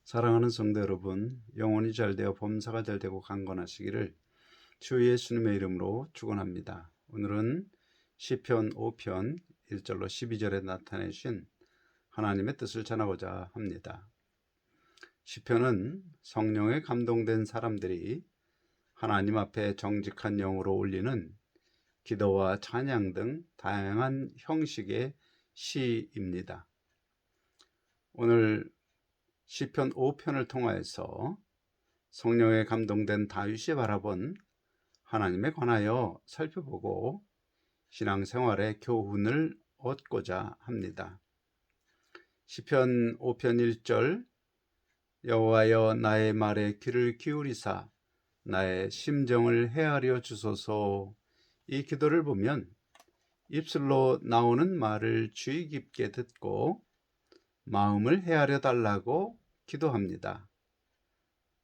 사랑하는 성도 여러분, 영혼이 잘되어 범사가 잘되고 강건하시기를 주 예수님의 이름으로 축원합니다. 오늘은 시편 5편 1절로 12절에 나타내신 하나님의 뜻을 전하고자 합니다. 시편은 성령에 감동된 사람들이 하나님 앞에 정직한 영으로 올리는 기도와 찬양 등 다양한 형식의 시입니다. 오늘 시편 5편을 통하여서 성령에 감동된 다윗이 바라본 하나님에 관하여 살펴보고 신앙생활의 교훈을 얻고자 합니다. 시편 5편 1절 여호와여 나의 말에 귀를 기울이사 나의 심정을 헤아려 주소서. 이 기도를 보면 입술로 나오는 말을 주의 깊게 듣고 마음을 헤아려 달라고 기도합니다.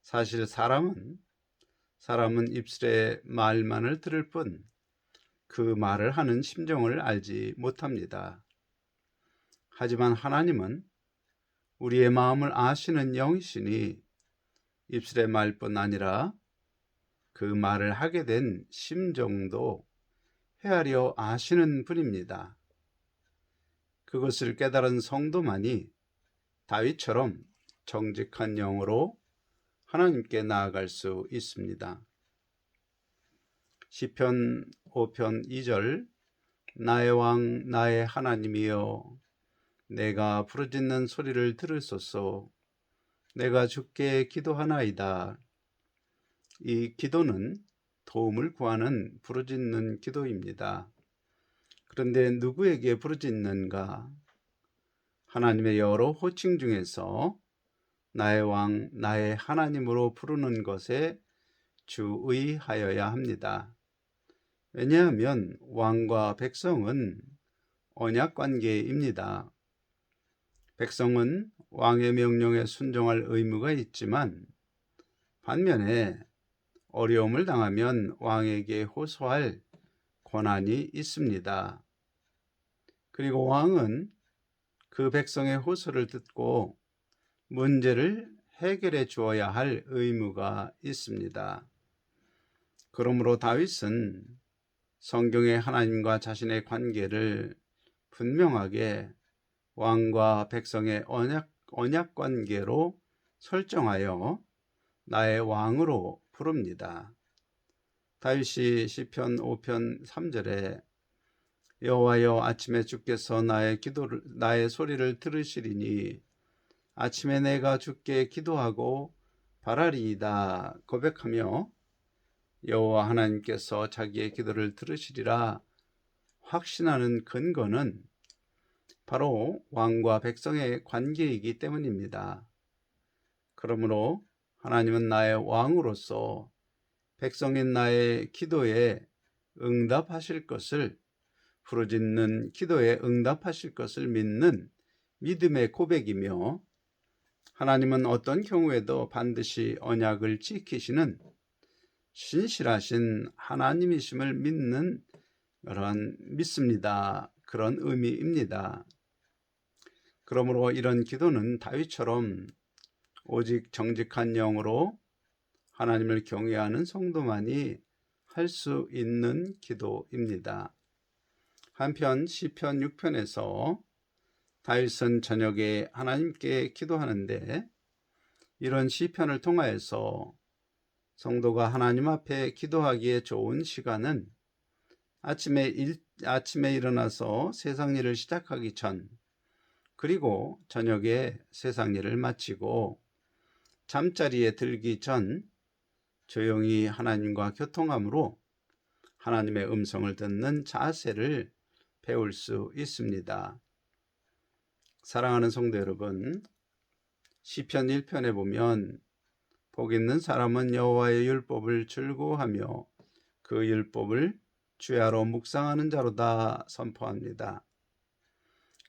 사실 사람은 입술의 말만을 들을 뿐 그 말을 하는 심정을 알지 못합니다. 하지만 하나님은 우리의 마음을 아시는 영이시니 입술의 말뿐 아니라 그 말을 하게 된 심정도 헤아려 아시는 분입니다. 그것을 깨달은 성도만이 다윗처럼 정직한 영으로 하나님께 나아갈 수 있습니다. 시편 5편 2절 나의 왕 나의 하나님이여 내가 부르짖는 소리를 들으소서. 내가 주께 기도하나이다. 이 기도는 도움을 구하는 부르짖는 기도입니다. 그런데 누구에게 부르짖는가? 하나님의 여러 호칭 중에서 나의 왕, 나의 하나님으로 부르는 것에 주의하여야 합니다. 왜냐하면 왕과 백성은 언약 관계입니다. 백성은 왕의 명령에 순종할 의무가 있지만 반면에 어려움을 당하면 왕에게 호소할 권한이 있습니다. 그리고 왕은 그 백성의 호소를 듣고 문제를 해결해 주어야 할 의무가 있습니다. 그러므로 다윗은 성경의 하나님과 자신의 관계를 분명하게 왕과 백성의 언약 관계로 설정하여 나의 왕으로 부릅니다. 다윗이 시편 5편 3절에 여호와여 아침에 주께서 나의 소리를 들으시리니 아침에 내가 주께 기도하고 바라리이다 고백하며 여호와 하나님께서 자기의 기도를 들으시리라 확신하는 근거는 바로 왕과 백성의 관계이기 때문입니다. 그러므로 하나님은 나의 왕으로서 백성인 나의 기도에 응답하실 것을 부르짖는 기도에 응답하실 것을 믿는 믿음의 고백이며 하나님은 어떤 경우에도 반드시 언약을 지키시는 신실하신 하나님이심을 믿습니다. 그런 의미입니다. 그러므로 이런 기도는 다윗처럼 오직 정직한 영으로 하나님을 경외하는 성도만이 할 수 있는 기도입니다. 한편 시편 6편에서 다윗은 저녁에 하나님께 기도하는데 이런 시편을 통하여서 성도가 하나님 앞에 기도하기에 좋은 시간은 아침에 일어나서 세상 일을 시작하기 전 그리고 저녁에 세상 일을 마치고 잠자리에 들기 전 조용히 하나님과 교통함으로 하나님의 음성을 듣는 자세를 배울 수 있습니다. 사랑하는 성도 여러분, 시편 1편에 보면 복 있는 사람은 여호와의 율법을 즐거워하며 그 율법을 주야로 묵상하는 자로다 선포합니다.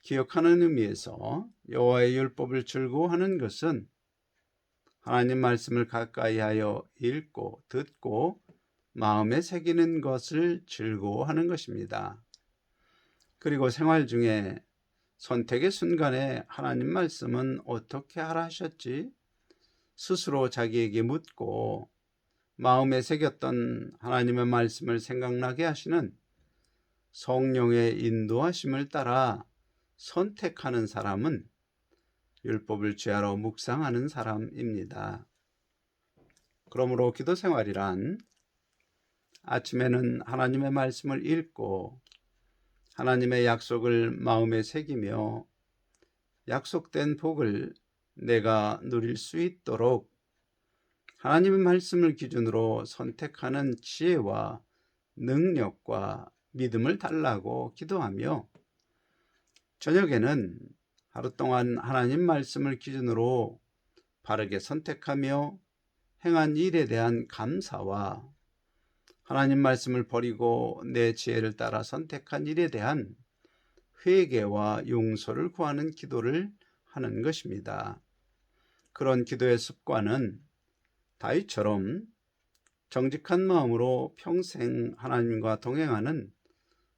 기억하는 의미에서 여호와의 율법을 즐거워하는 것은 하나님 말씀을 가까이하여 읽고 듣고 마음에 새기는 것을 즐거워하는 것입니다. 그리고 생활 중에 선택의 순간에 하나님 말씀은 어떻게 하라 하셨지? 스스로 자기에게 묻고 마음에 새겼던 하나님의 말씀을 생각나게 하시는 성령의 인도하심을 따라 선택하는 사람은 율법을 취하러 묵상하는 사람입니다. 그러므로 기도 생활이란 아침에는 하나님의 말씀을 읽고 하나님의 약속을 마음에 새기며 약속된 복을 내가 누릴 수 있도록 하나님의 말씀을 기준으로 선택하는 지혜와 능력과 믿음을 달라고 기도하며, 저녁에는 하루 동안 하나님 말씀을 기준으로 바르게 선택하며 행한 일에 대한 감사와 하나님 말씀을 버리고 내 지혜를 따라 선택한 일에 대한 회개와 용서를 구하는 기도를 하는 것입니다. 그런 기도의 습관은 다윗처럼 정직한 마음으로 평생 하나님과 동행하는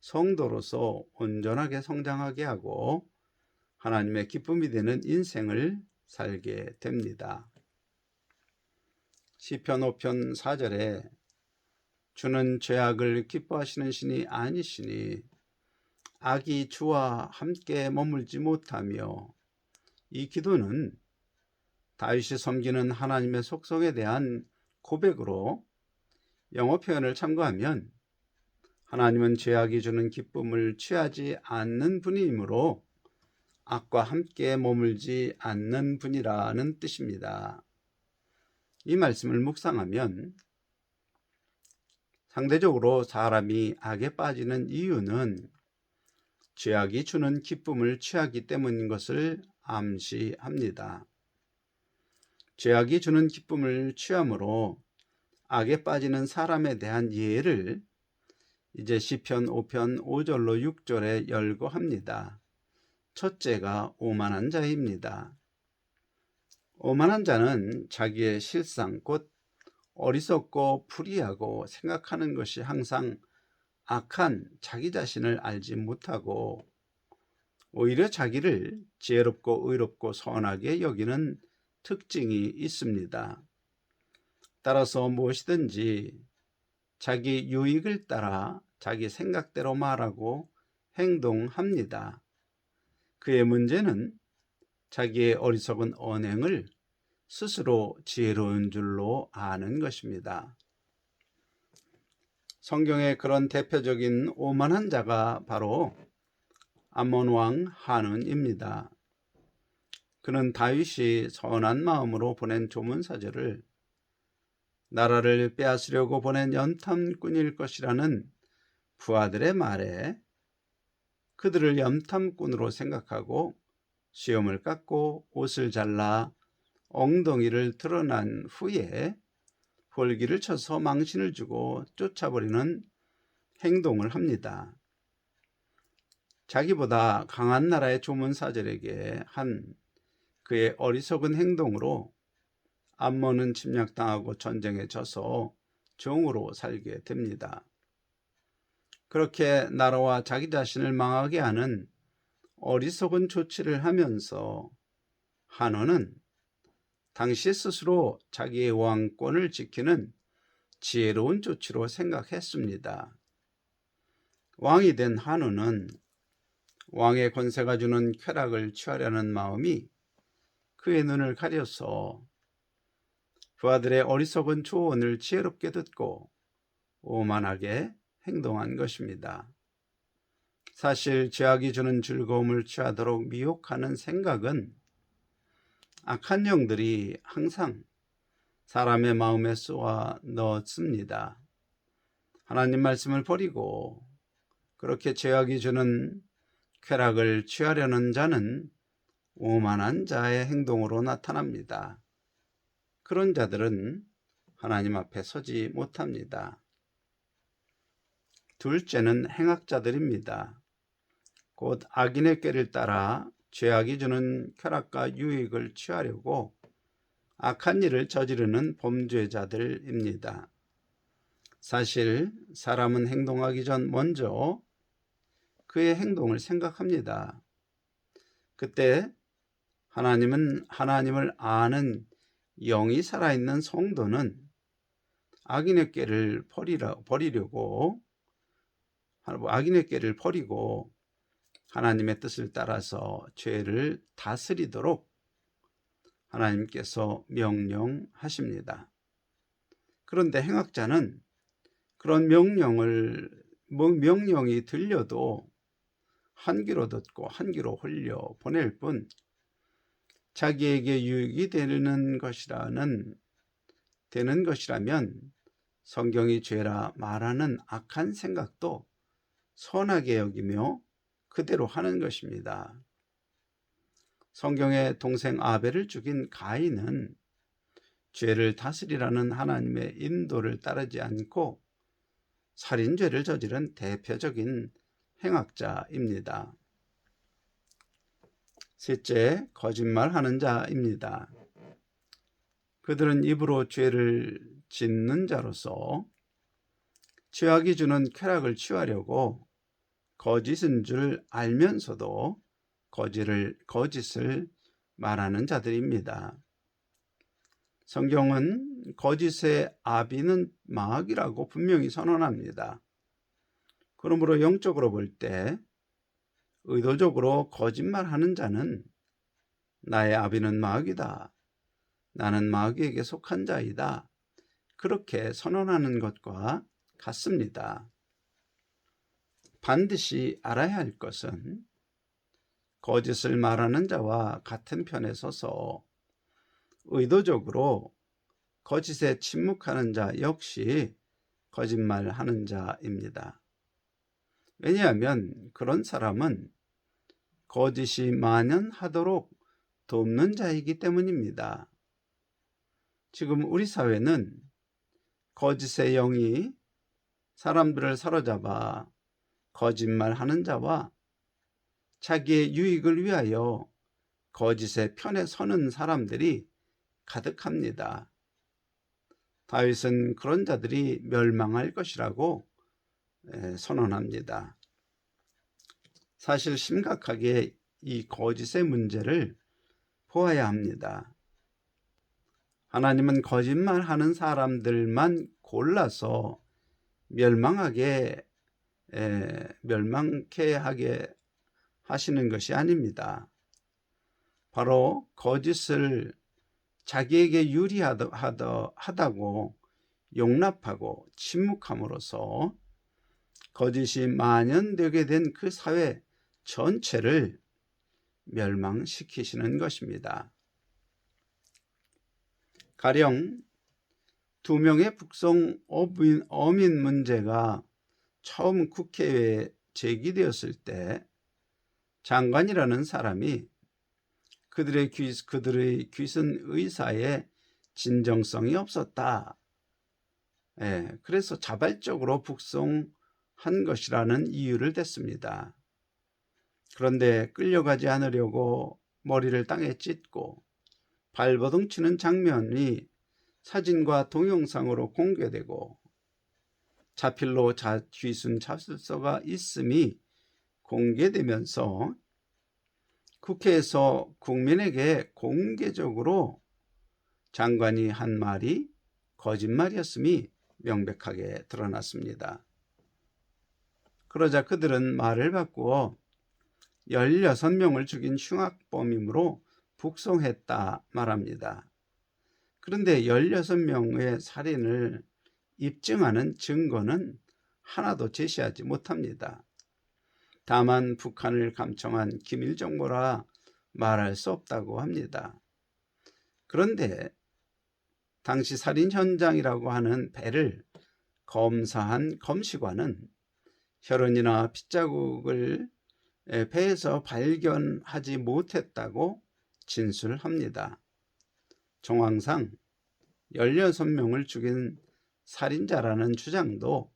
성도로서 온전하게 성장하게 하고 하나님의 기쁨이 되는 인생을 살게 됩니다. 시편 5편 4절에 주는 죄악을 기뻐하시는 신이 아니시니 악이 주와 함께 머물지 못하며, 이 기도는 다윗이 섬기는 하나님의 속성에 대한 고백으로 영어 표현을 참고하면 하나님은 죄악이 주는 기쁨을 취하지 않는 분이므로 악과 함께 머물지 않는 분이라는 뜻입니다. 이 말씀을 묵상하면 상대적으로 사람이 악에 빠지는 이유는 죄악이 주는 기쁨을 취하기 때문인 것을 암시합니다. 죄악이 주는 기쁨을 취함으로 악에 빠지는 사람에 대한 예를 이제 시편 5편 5절로 6절에 열거합니다. 첫째가 오만한 자입니다. 오만한 자는 자기의 실상, 곧 어리석고 불의하고 생각하는 것이 항상 악한 자기 자신을 알지 못하고 오히려 자기를 지혜롭고 의롭고 선하게 여기는 특징이 있습니다. 따라서 무엇이든지 자기 유익을 따라 자기 생각대로 말하고 행동합니다. 그의 문제는 자기의 어리석은 언행을 스스로 지혜로운 줄로 아는 것입니다. 성경의 그런 대표적인 오만한 자가 바로 암몬 왕 한운입니다. 그는 다윗이 선한 마음으로 보낸 조문사절을 나라를 빼앗으려고 보낸 염탐꾼일 것이라는 부하들의 말에 그들을 염탐꾼으로 생각하고 수염을 깎고 옷을 잘라 엉덩이를 드러난 후에 홀기를 쳐서 망신을 주고 쫓아버리는 행동을 합니다. 자기보다 강한 나라의 조문사절에게 한 그의 어리석은 행동으로 암몬은 침략당하고 전쟁에 져서 종으로 살게 됩니다. 그렇게 나라와 자기 자신을 망하게 하는 어리석은 조치를 하면서 한온은 당시 스스로 자기의 왕권을 지키는 지혜로운 조치로 생각했습니다. 왕이 된 한온은 왕의 권세가 주는 쾌락을 취하려는 마음이 그의 눈을 가려서 부하들의 어리석은 조언을 지혜롭게 듣고 오만하게 행동한 것입니다. 사실 죄악이 주는 즐거움을 취하도록 미혹하는 생각은 악한 영들이 항상 사람의 마음에 쏘아 넣습니다. 하나님 말씀을 버리고 그렇게 죄악이 주는 쾌락을 취하려는 자는 오만한 자의 행동으로 나타납니다. 그런 자들은 하나님 앞에 서지 못합니다. 둘째는 행악자들입니다. 곧 악인의 꾀를 따라 죄악이 주는 쾌락과 유익을 취하려고 악한 일을 저지르는 범죄자들입니다. 사실 사람은 행동하기 전 먼저 그의 행동을 생각합니다. 그때 하나님은 하나님을 아는 영이 살아있는 성도는 악인의 꾀를 버리고 하나님의 뜻을 따라서 죄를 다스리도록 하나님께서 명령하십니다. 그런데 행악자는 그런 명령이 들려도 한 귀로 듣고 한 귀로 흘려 보낼 뿐 자기에게 유익이 되는 것이라면 성경이 죄라 말하는 악한 생각도 선하게 여기며 그대로 하는 것입니다. 성경의 동생 아벨을 죽인 가인은 죄를 다스리라는 하나님의 인도를 따르지 않고 살인죄를 저지른 대표적인 행악자입니다. 셋째, 거짓말하는 자입니다. 그들은 입으로 죄를 짓는 자로서 죄악이 주는 쾌락을 취하려고 거짓인 줄 알면서도 거짓을 말하는 자들입니다. 성경은 거짓의 아비는 마귀라고 분명히 선언합니다. 그러므로 영적으로 볼 때 의도적으로 거짓말하는 자는 나의 아비는 마귀다, 나는 마귀에게 속한 자이다, 그렇게 선언하는 것과 같습니다. 반드시 알아야 할 것은 거짓을 말하는 자와 같은 편에 서서 의도적으로 거짓에 침묵하는 자 역시 거짓말하는 자입니다. 왜냐하면 그런 사람은 거짓이 만연하도록 돕는 자이기 때문입니다. 지금 우리 사회는 거짓의 영이 사람들을 사로잡아 거짓말하는 자와 자기의 유익을 위하여 거짓의 편에 서는 사람들이 가득합니다. 다윗은 그런 자들이 멸망할 것이라고 선언합니다. 사실 심각하게 이 거짓의 문제를 보아야 합니다. 하나님은 거짓말하는 사람들만 골라서 멸망케 하게 하시는 것이 아닙니다. 바로 거짓을 자기에게 유리하다고 용납하고 침묵함으로써 거짓이 만연되게 된 그 사회 전체를 멸망시키시는 것입니다. 가령 2명의 북송 어민 문제가 처음 국회에 제기되었을 때 장관이라는 사람이 그들의 귀순 의사에 진정성이 없었다. 그래서 자발적으로 북송한 것이라는 이유를 댔습니다. 그런데 끌려가지 않으려고 머리를 땅에 찢고 발버둥 치는 장면이 사진과 동영상으로 공개되고 자필로 귀순 자술서가 있음이 공개되면서 국회에서 국민에게 공개적으로 장관이 한 말이 거짓말이었음이 명백하게 드러났습니다. 그러자 그들은 말을 바꾸어 16명을 죽인 흉악범임으로 북송했다 말합니다. 그런데 16명의 살인을 입증하는 증거는 하나도 제시하지 못합니다. 다만 북한을 감청한 기밀 정보라 말할 수 없다고 합니다. 그런데 당시 살인 현장이라고 하는 배를 검사한 검시관은 혈흔이나 핏자국을 배에서 발견하지 못했다고 진술합니다. 정황상 16명을 죽인 살인자라는 주장도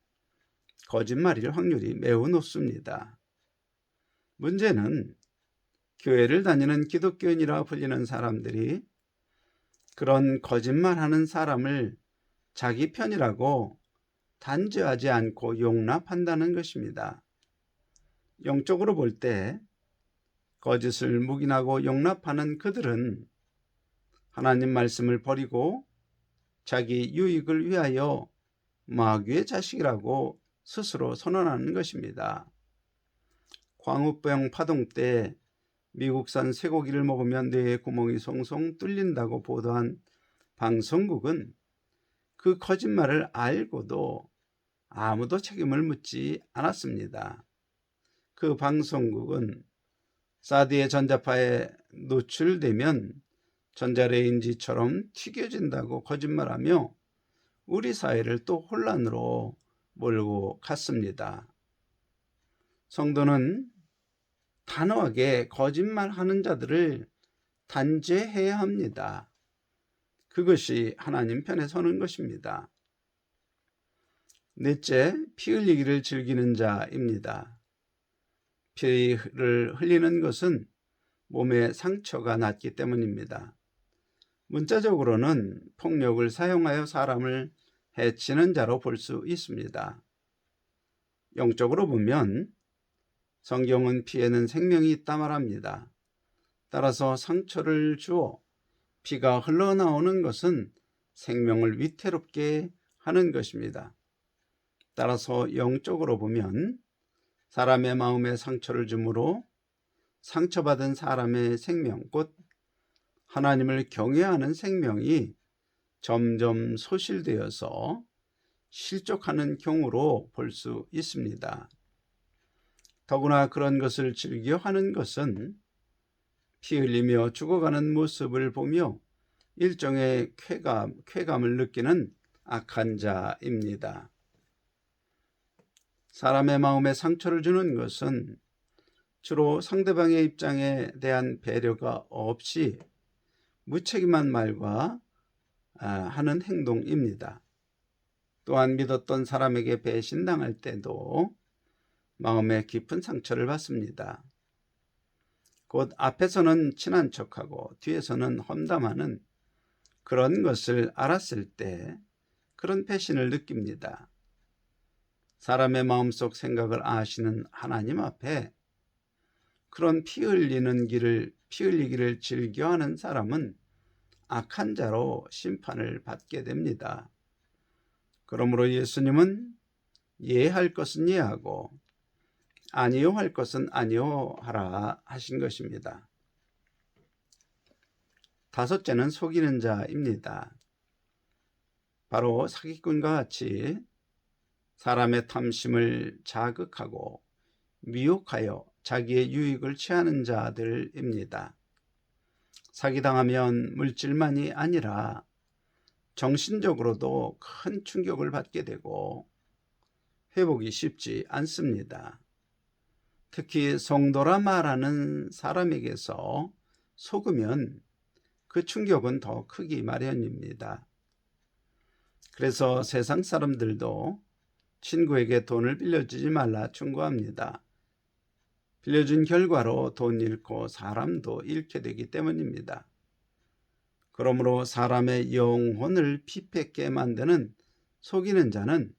거짓말일 확률이 매우 높습니다. 문제는 교회를 다니는 기독교인이라 불리는 사람들이 그런 거짓말하는 사람을 자기 편이라고 단죄하지 않고 용납한다는 것입니다. 영적으로 볼 때 거짓을 묵인하고 용납하는 그들은 하나님 말씀을 버리고 자기 유익을 위하여 마귀의 자식이라고 스스로 선언하는 것입니다. 광우병 파동 때 미국산 쇠고기를 먹으면 뇌에 구멍이 송송 뚫린다고 보도한 방송국은 그 거짓말을 알고도 아무도 책임을 묻지 않았습니다. 그 방송국은 사드의 전자파에 노출되면 전자레인지처럼 튀겨진다고 거짓말하며 우리 사회를 또 혼란으로 몰고 갔습니다. 성도는 단호하게 거짓말하는 자들을 단죄해야 합니다. 그것이 하나님 편에 서는 것입니다. 넷째, 피 흘리기를 즐기는 자입니다. 피를 흘리는 것은 몸에 상처가 났기 때문입니다. 문자적으로는 폭력을 사용하여 사람을 해치는 자로 볼 수 있습니다. 영적으로 보면 성경은 피에는 생명이 있다 말합니다. 따라서 상처를 주어 피가 흘러나오는 것은 생명을 위태롭게 하는 것입니다. 따라서 영적으로 보면 사람의 마음에 상처를 주므로 상처받은 사람의 생명, 곧 하나님을 경외하는 생명이 점점 소실되어서 실족하는 경우로 볼 수 있습니다. 더구나 그런 것을 즐겨 하는 것은 피 흘리며 죽어가는 모습을 보며 일종의 쾌감을 느끼는 악한 자입니다. 사람의 마음에 상처를 주는 것은 주로 상대방의 입장에 대한 배려가 없이 무책임한 말과 하는 행동입니다. 또한 믿었던 사람에게 배신당할 때도 마음에 깊은 상처를 받습니다. 곧 앞에서는 친한 척하고 뒤에서는 험담하는 그런 것을 알았을 때 그런 배신을 느낍니다. 사람의 마음속 생각을 아시는 하나님 앞에 그런 피 흘리기를 즐겨하는 사람은 악한 자로 심판을 받게 됩니다. 그러므로 예수님은 예할 것은 예하고 아니요 할 것은 아니요 하라 하신 것입니다. 다섯째는 속이는 자입니다. 바로 사기꾼과 같이 사람의 탐심을 자극하고 미혹하여 자기의 유익을 취하는 자들입니다. 사기당하면 물질만이 아니라 정신적으로도 큰 충격을 받게 되고 회복이 쉽지 않습니다. 특히 성도라 말하는 사람에게서 속으면 그 충격은 더 크기 마련입니다. 그래서 세상 사람들도 친구에게 돈을 빌려주지 말라 충고합니다. 빌려준 결과로 돈 잃고 사람도 잃게 되기 때문입니다. 그러므로 사람의 영혼을 피폐케 만드는 속이는 자는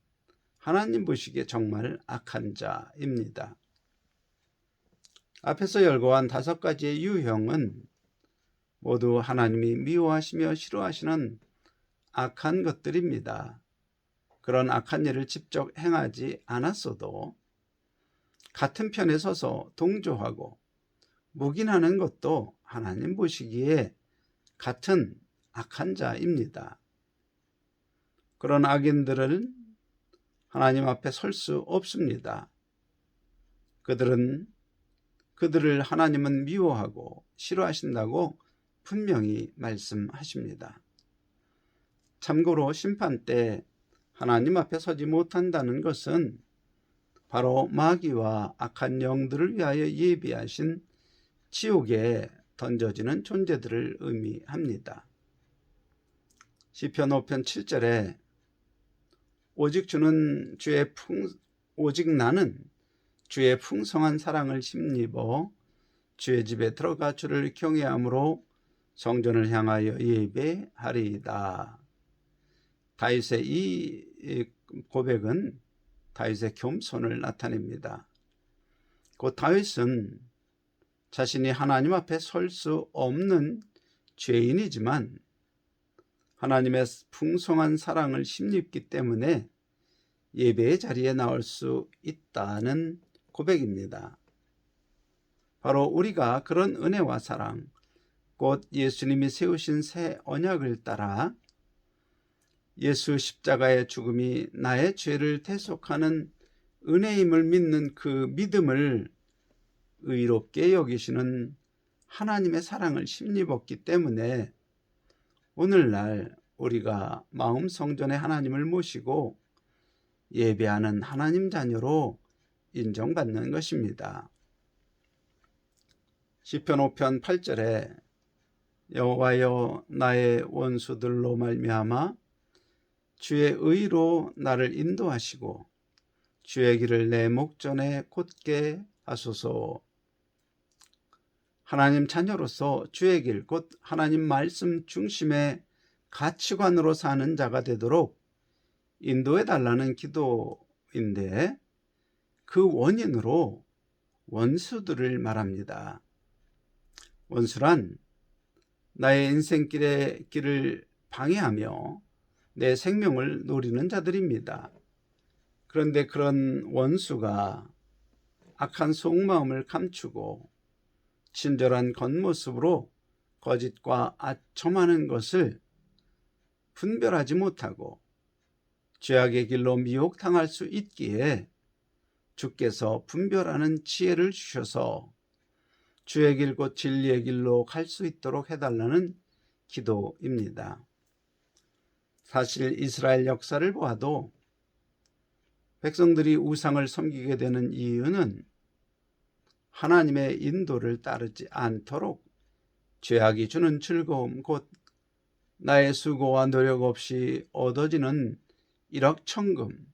하나님 보시기에 정말 악한 자입니다. 앞에서 열거한 5가지의 유형은 모두 하나님이 미워하시며 싫어하시는 악한 것들입니다. 그런 악한 일을 직접 행하지 않았어도 같은 편에 서서 동조하고 묵인하는 것도 하나님 보시기에 같은 악한 자입니다. 그런 악인들은 하나님 앞에 설 수 없습니다. 그들을 하나님은 미워하고 싫어하신다고 분명히 말씀하십니다. 참고로 심판 때 하나님 앞에 서지 못한다는 것은 바로 마귀와 악한 영들을 위하여 예비하신 지옥에 던져지는 존재들을 의미합니다. 시편 5편 7절에 오직 나는 주의 풍성한 사랑을 힘입어 주의 집에 들어가 주를 경외함으로 성전을 향하여 예배하리이다. 다윗의 이 고백은 다윗의 겸손을 나타냅니다. 곧 다윗은 자신이 하나님 앞에 설 수 없는 죄인이지만 하나님의 풍성한 사랑을 힘입기 때문에 예배의 자리에 나올 수 있다는 고백입니다. 바로 우리가 그런 은혜와 사랑, 곧 예수님이 세우신 새 언약을 따라 예수 십자가의 죽음이 나의 죄를 대속하는 은혜임을 믿는 그 믿음을 의롭게 여기시는 하나님의 사랑을 힘입었기 때문에 오늘날 우리가 마음 성전에 하나님을 모시고 예배하는 하나님 자녀로 인정받는 것입니다. 시편 5편 8절에 여호와여 나의 원수들로 말미암아 주의 의로 나를 인도하시고 주의 길을 내 목전에 곧게 하소서. 하나님 자녀로서 주의 길, 곧 하나님 말씀 중심의 가치관으로 사는 자가 되도록 인도해 달라는 기도인데, 그 원인으로 원수들을 말합니다. 원수란 나의 인생길의 길을 방해하며 내 생명을 노리는 자들입니다. 그런데 그런 원수가 악한 속마음을 감추고 친절한 겉모습으로 거짓과 아첨하는 것을 분별하지 못하고 죄악의 길로 미혹당할 수 있기에 주께서 분별하는 지혜를 주셔서 주의 길 곧 진리의 길로 갈 수 있도록 해달라는 기도입니다. 사실 이스라엘 역사를 보아도 백성들이 우상을 섬기게 되는 이유는 하나님의 인도를 따르지 않도록 죄악이 주는 즐거움, 곧 나의 수고와 노력 없이 얻어지는 일확천금,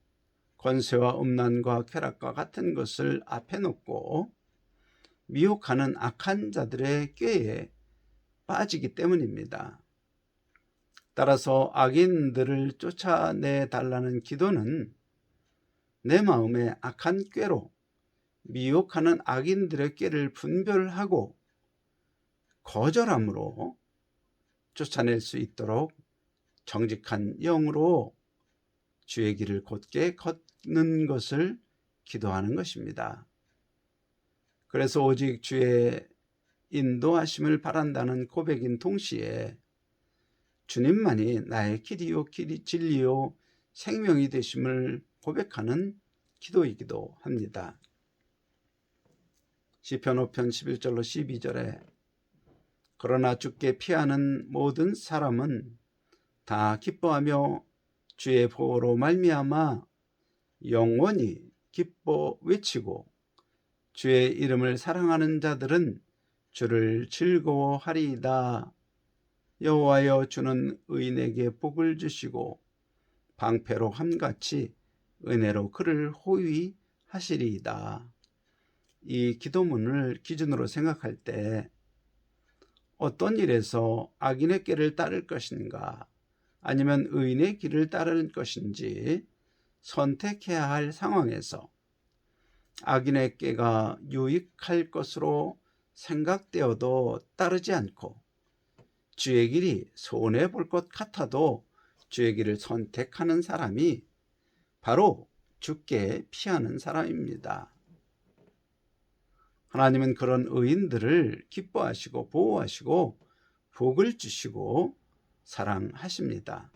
권세와 음란과 쾌락과 같은 것을 앞에 놓고 미혹하는 악한 자들의 꾀에 빠지기 때문입니다. 따라서 악인들을 쫓아내 달라는 기도는 내 마음의 악한 꾀로 미혹하는 악인들의 꾀를 분별하고 거절함으로 쫓아낼 수 있도록 정직한 영으로 주의 길을 곧게 걷는 것을 기도하는 것입니다. 그래서 오직 주의 인도하심을 바란다는 고백인 동시에 주님만이 나의 길이요 진리요 생명이 되심을 고백하는 기도이기도 합니다. 시편 5편 11절로 12절에 그러나 주께 피하는 모든 사람은 다 기뻐하며 주의 보호로 말미암아 영원히 기뻐 외치고 주의 이름을 사랑하는 자들은 주를 즐거워하리이다. 여호와여 주는 의인에게 복을 주시고 방패로 함같이 은혜로 그를 호위하시리이다. 이 기도문을 기준으로 생각할 때 어떤 일에서 악인의 길을 따를 것인가 아니면 의인의 길을 따를 것인지 선택해야 할 상황에서 악인의 꾀가 유익할 것으로 생각되어도 따르지 않고 주의 길이 손해볼 것 같아도 주의 길을 선택하는 사람이 바로 주께 피하는 사람입니다. 하나님은 그런 의인들을 기뻐하시고 보호하시고 복을 주시고 사랑하십니다.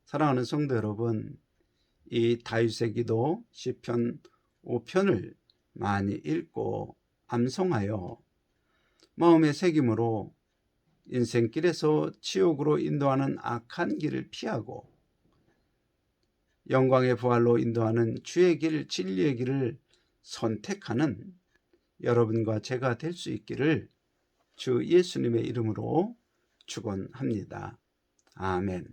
사랑하는 성도 여러분, 이 다윗의 기도 시편 5편을 많이 읽고 암송하여 마음의 새김으로 인생길에서 지옥으로 인도하는 악한 길을 피하고 영광의 부활로 인도하는 주의 길, 진리의 길을 선택하는 여러분과 제가 될 수 있기를 주 예수님의 이름으로 축원합니다. 아멘.